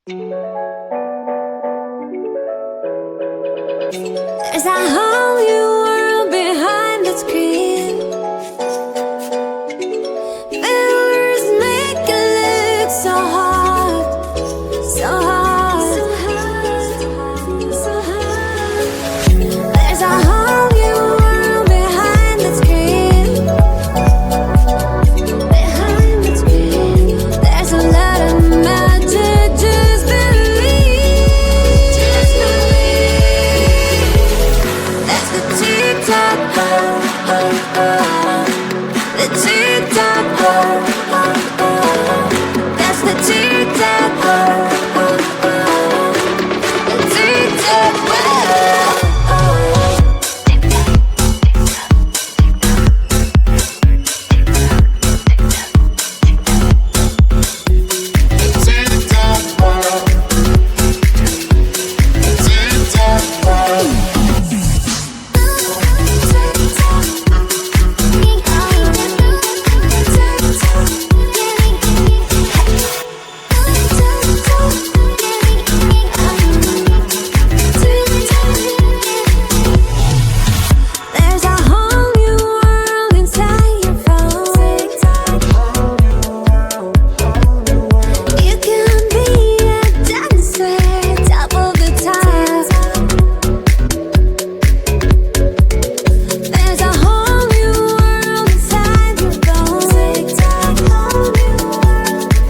There's a whole new world behind the screen. Filters make it look so hard, so hard, so hard, so hard. There's a whole new world behind the screen. Behind the screen, there's a lot of magic. Just believe, just believe. That's the TikTok, the TikTok, that's the TikTok, the TikTok world. There's a whole new world inside your phone. You can be a dancer, top of the top. There's a whole new world inside your phone.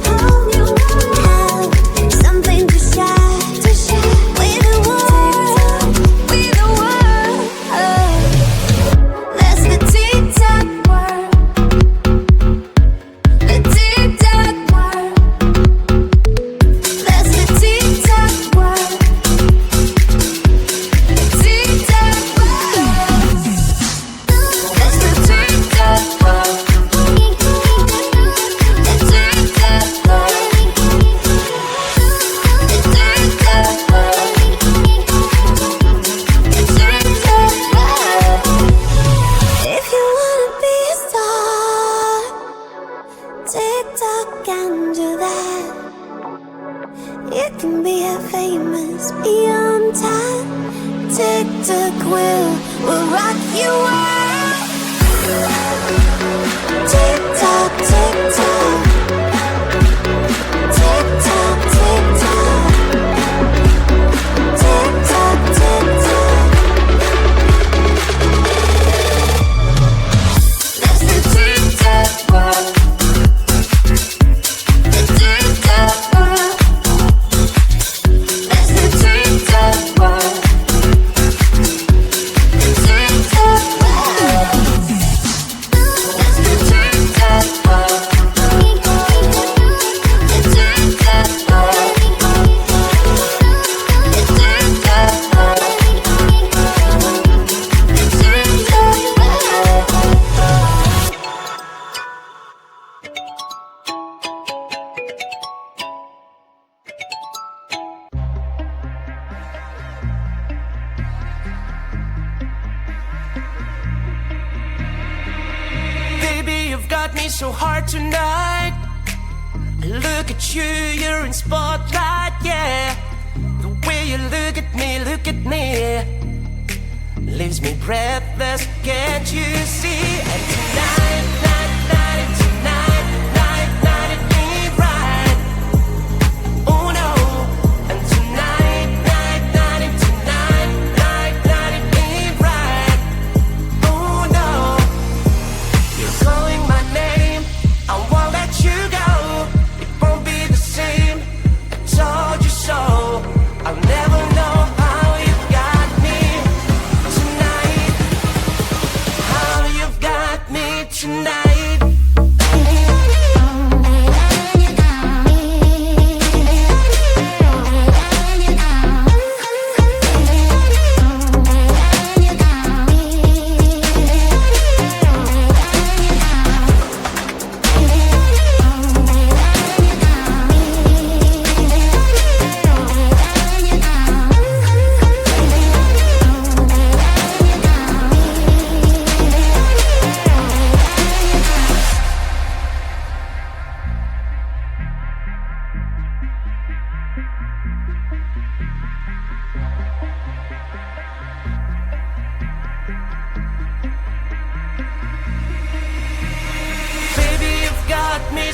Whole new world, something to share with the world, with the world. That's the TikTok world, the TikTok world. That's the TikTok world, the TikTok world. That's the TikTok world, the TikTok world, the TikTok world, the TikTok world. If you wanna be a star, TikTok can do that. You can be a famous, be on time. TikTok will rock you world. TikTok, TikTok, TikTok, TikTok, TikTok, TikTok. That's the TikTok world, the TikTok world. That's the TikTok world, the TikTok world. That's the TikTok world, the TikTok world, the TikTok world, the TikTok Baby, you've got me so hard tonight. Look at you, you're in spotlight, yeah. The way you look at me, leaves me breathless, can't you see? And tonight, it ain't right. Oh no. And tonight, it ain't right. Oh no. You're calling my name, I won't let you go. It won't be the same, I told you so. I'll never know how you've got me tonight. How you've got me tonight.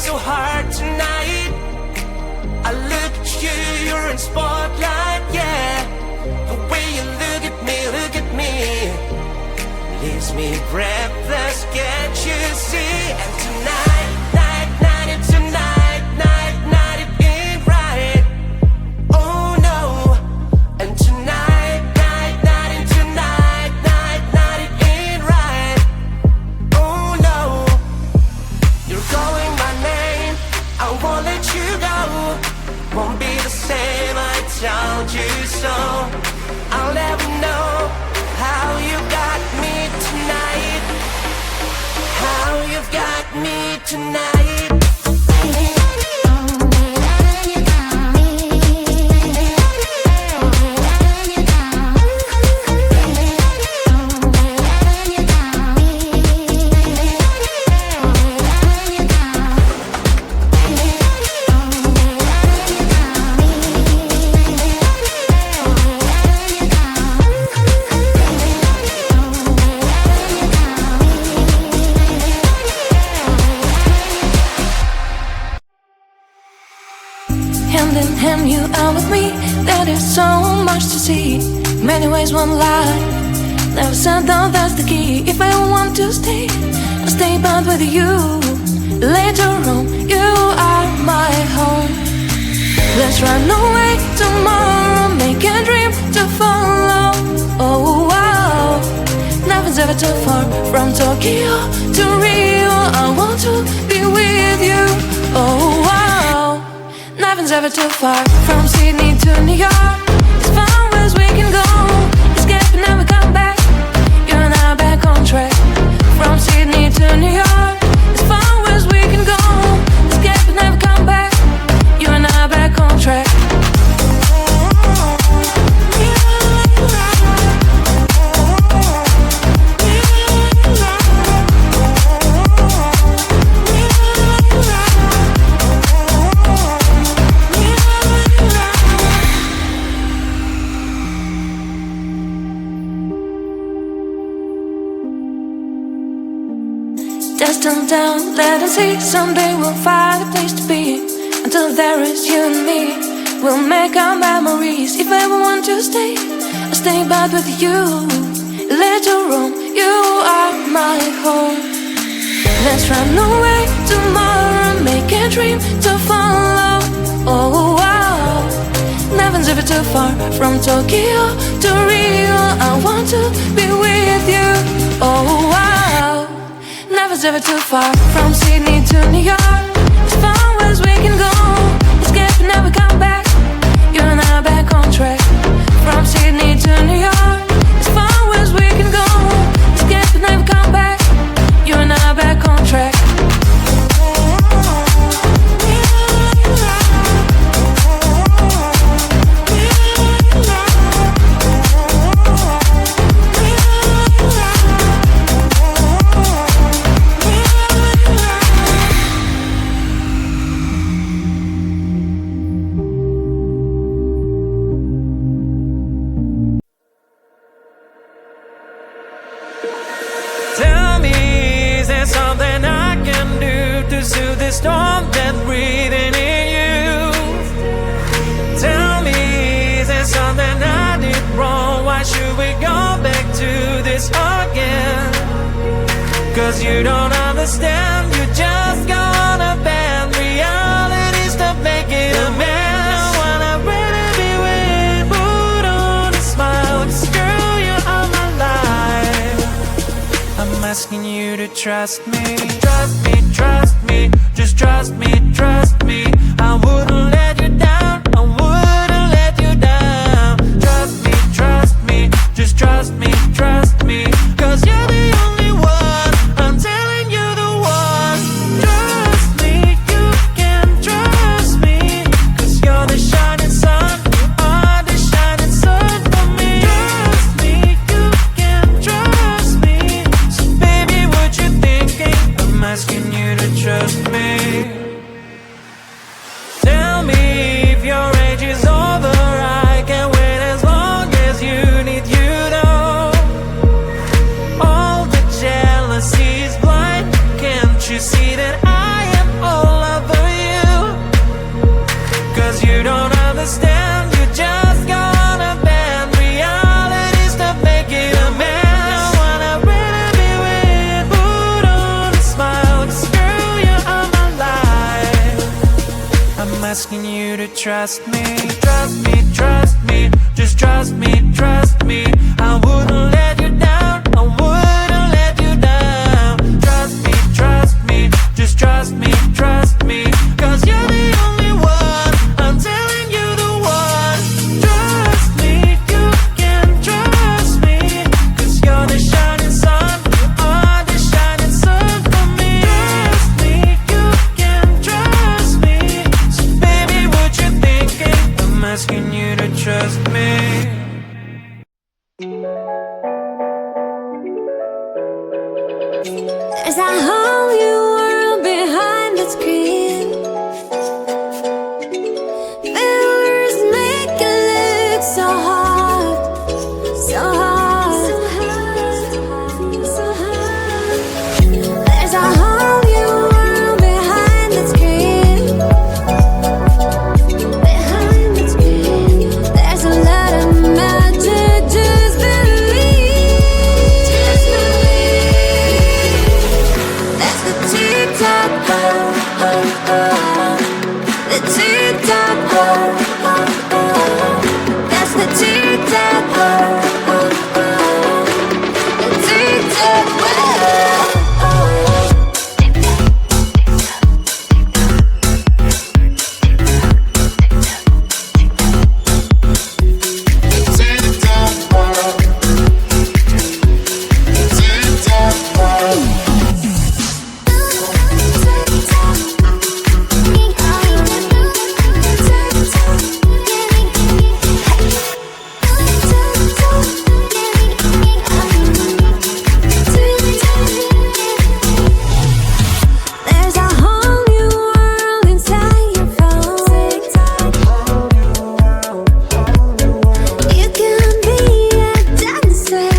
so hard tonight. I look at you, you're in spotlight, yeah. The way you look at me, leaves me breathless, can't you see? And tonight, night, tonight, night, it ain't right. Oh no. And tonight, night, it ain't right. Oh no. You're calling my name, I won't let you go. Won't be the same, I told you so. I'll never know how you got me tonight. How you've got me tonight. Hand in hand, you are with me. There is so much to see. Many ways, one life. Never said that that's the key. If I want to stay, I'll stay but with you. Later on, you are my home. Let's run away tomorrow, make a dream to follow. Oh wow, nothing's ever too far. From Tokyo to Rio, I want to be with you. Oh wow, nothing's ever too far. From Sydney to New York, as far as we can go. Escape and never come back. You and I back on track. From Sydney to New York, as far as we can go. Escape and never come back. You and I back on track. Destined down, let us see. Someday we'll find a place to be. Until there is you and me, we'll make our memories. If I ever want to stay, I'll stay but with you. Later on, you are my home. Let's run away tomorrow, make a dream to follow. Oh wow, nothing's ever too far. From Tokyo to Rio, I want to be with you. Oh wow, nothing's ever too far. From Sydney to New York, as far as we can go. Escape and never come back. You and I back on track. From Sydney to New York, as far as we can go. Escape and never come back. You and I back on track. Tell me, is there something I can do to soothe the storm that's breathing in you? Tell me, is there something I did wrong? Why should we go back to this again? Cause you don't understand, you just gonna bend realities to make it a mess. When I really be with, put on a smile, 'cause girl, you are my life. I'm asking you to trust me. Trust me, trust me, just trust me, trust me. I wouldn't let you down, I wouldn't let you down. Trust me, just trust me, trust me. 'Cause you're the only one, I'm telling you the one. Trust me, you can trust me. 'Cause you're the shining sun, you are the shining sun for me. Trust me, you can trust me. So baby, what you thinking? I'm asking you to trust me. you don't understand. You just gonna bend realities to make it a man. I wanna really be with, put on a smile, 'cause girl, you are my life. I'm asking you to trust me, trust me, trust me. Just trust me, trust me. I wouldn't let you down, I wouldn't let you down. Trust me, trust me. Just trust me, trust me. 'Cause you're the only one, I'm telling you the one. Trust me, you can trust me. 'Cause you're the shining sun, you are the shining sun for me. Trust me, you can trust me. So baby, what you thinking? I'm asking you to trust me. There's a whole new world behind the screen. Fillers make it look so hard, so hard, so hard. There's a whole new world behind the screen. Behind the screen, there's a lot of magic. Just believe, just believe. That's the TikTok world, the TikTok world. That's the TikTok world, the TikTok world. There's a whole new world inside your phone. You can be a dancer,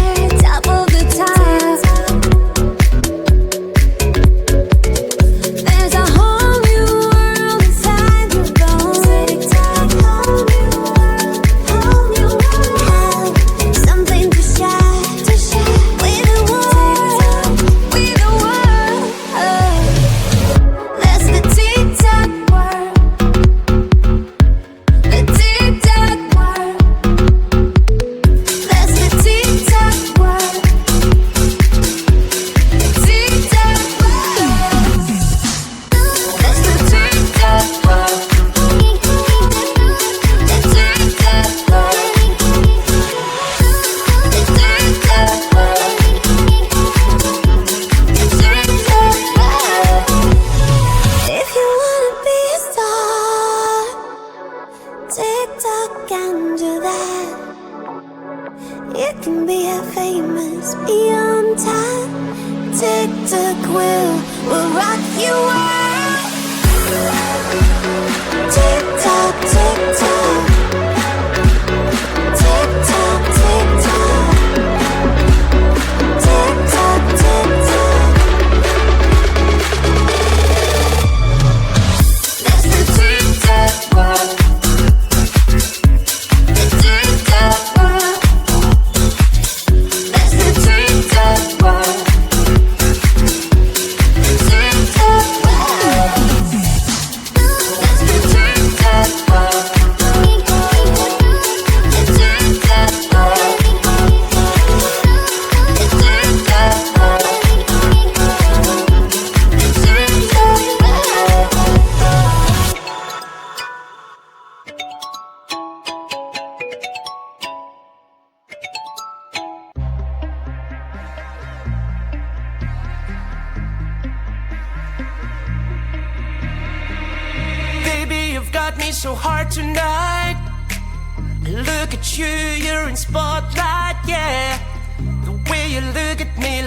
top of the top. There's a whole new world inside your bones. Whole new world, something to share with the world, with the world. That's the TikTok world, the TikTok world. That's the TikTok world, the TikTok world. That's the TikTok world, the TikTok world, the TikTok world, the TikTok world. If you wanna be a star, TikTok can do that. You can be a famous, be on time. TikTok will rock you out. TikTok, TikTok, TikTok, TikTok, TikTok, TikTok. That's the TikTok world, the TikTok world. That's the TikTok world, the TikTok world. That's the TikTok world, the TikTok world, the TikTok world, the TikTok Baby, you've got me so hard tonight. Look at you, you're in spotlight, yeah. The way you look at me,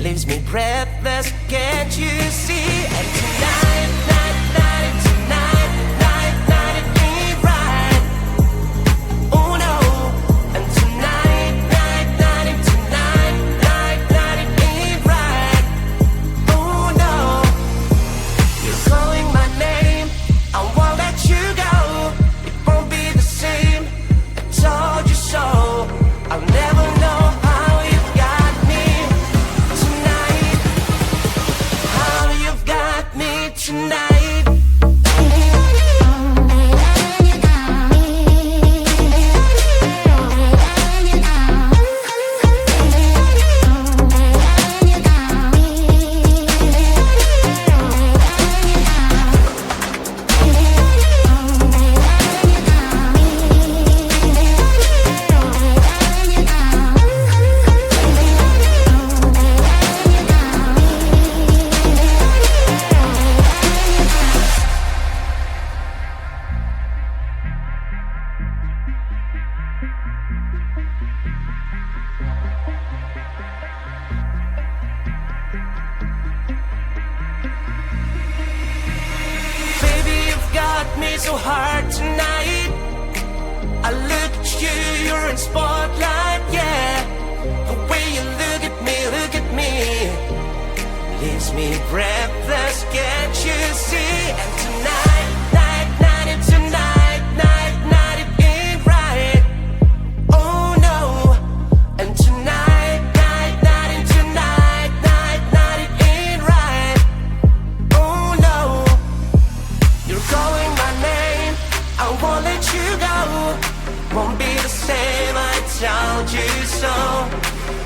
leaves me breathless, can't you see? And tonight, tonight, it ain't right. Oh no. And tonight, it ain't right. Oh no. You're calling my name, I so hard tonight. I look at you, you're in spotlight, yeah. The way you look at me, leaves me breathless, can't you see? And tonight, it ain't right. Oh no. And tonight, it ain't right. Oh no. You're calling my name, I won't let you go. Won't be the same, I told you so.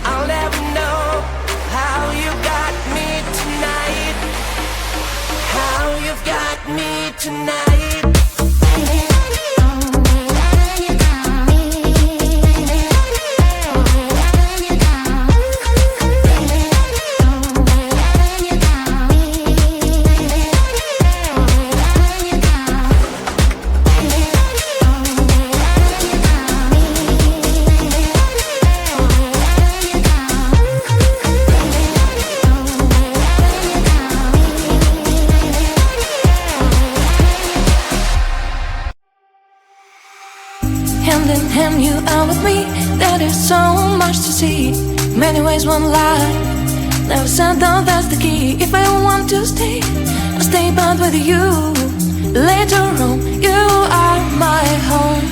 I'll never know how you got me tonight. How you've got me tonight. Hand in hand, you are with me. There is so much to see. Many ways, one life. Never said that that's the key. If I want to stay, I'll stay but with you. Later on, you are my home.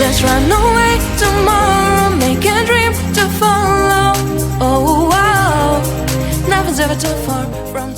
Let's run away tomorrow. Make a dream to follow. Oh wow, nothing's ever too far from